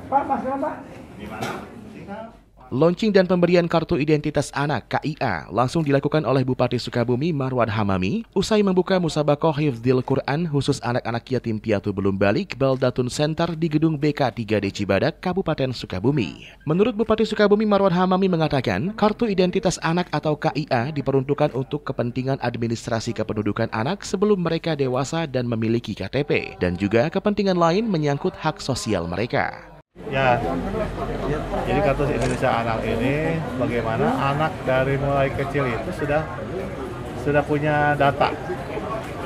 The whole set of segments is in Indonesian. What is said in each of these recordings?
Pak, masker Pak. Launching dan pemberian Kartu Identitas Anak (KIA) langsung dilakukan oleh Bupati Sukabumi Marwan Hamami usai membuka Musabakoh Hifdzil Quran khusus anak-anak yatim piatu belum balik Baldatun Center di Gedung BK 3D Cibadak, Kabupaten Sukabumi. Menurut Bupati Sukabumi Marwan Hamami mengatakan, Kartu Identitas Anak atau KIA diperuntukkan untuk kepentingan administrasi kependudukan anak sebelum mereka dewasa dan memiliki KTP, dan juga kepentingan lain menyangkut hak sosial mereka. Ya, jadi Kartu Indonesia Anak ini bagaimana anak dari mulai kecil itu sudah punya data.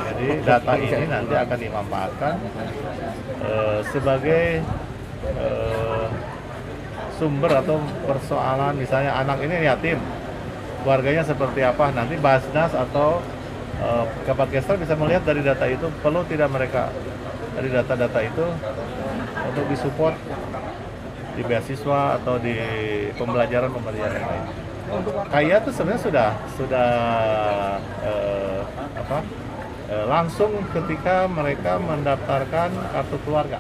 Jadi data ini nanti akan dimanfaatkan sebagai sumber atau persoalan, misalnya anak ini yatim, keluarganya seperti apa, nanti Basnas atau Kapolkestar bisa melihat dari data itu, perlu tidak mereka dari data-data itu untuk disupport di beasiswa atau di pembelajaran yang lain. KIA itu sebenarnya sudah langsung ketika mereka mendaftarkan kartu keluarga.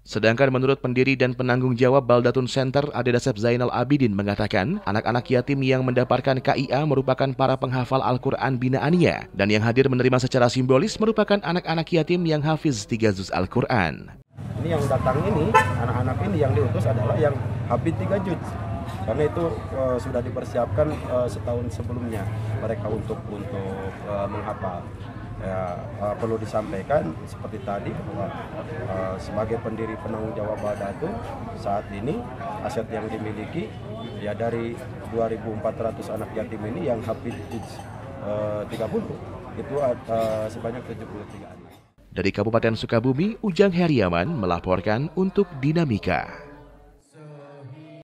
Sedangkan menurut pendiri dan penanggung jawab Baldatun Center Adedasep Zainal Abidin mengatakan, anak-anak yatim yang mendapatkan KIA merupakan para penghafal Al-Quran binaannya, dan yang hadir menerima secara simbolis merupakan anak-anak yatim yang hafiz 3 juz Al-Quran. Ini yang datang ini, anak-anak ini yang diutus adalah yang habis 3 juz. Karena itu sudah dipersiapkan setahun sebelumnya mereka untuk menghafal. Ya, perlu disampaikan seperti tadi bahwa sebagai pendiri penanggung jawab Baldatun saat ini aset yang dimiliki ya dari 2.400 anak yatim ini yang habis 30 itu sebanyak 73 anak. Dari Kabupaten Sukabumi, Ujang Heriaman melaporkan untuk Dinamika.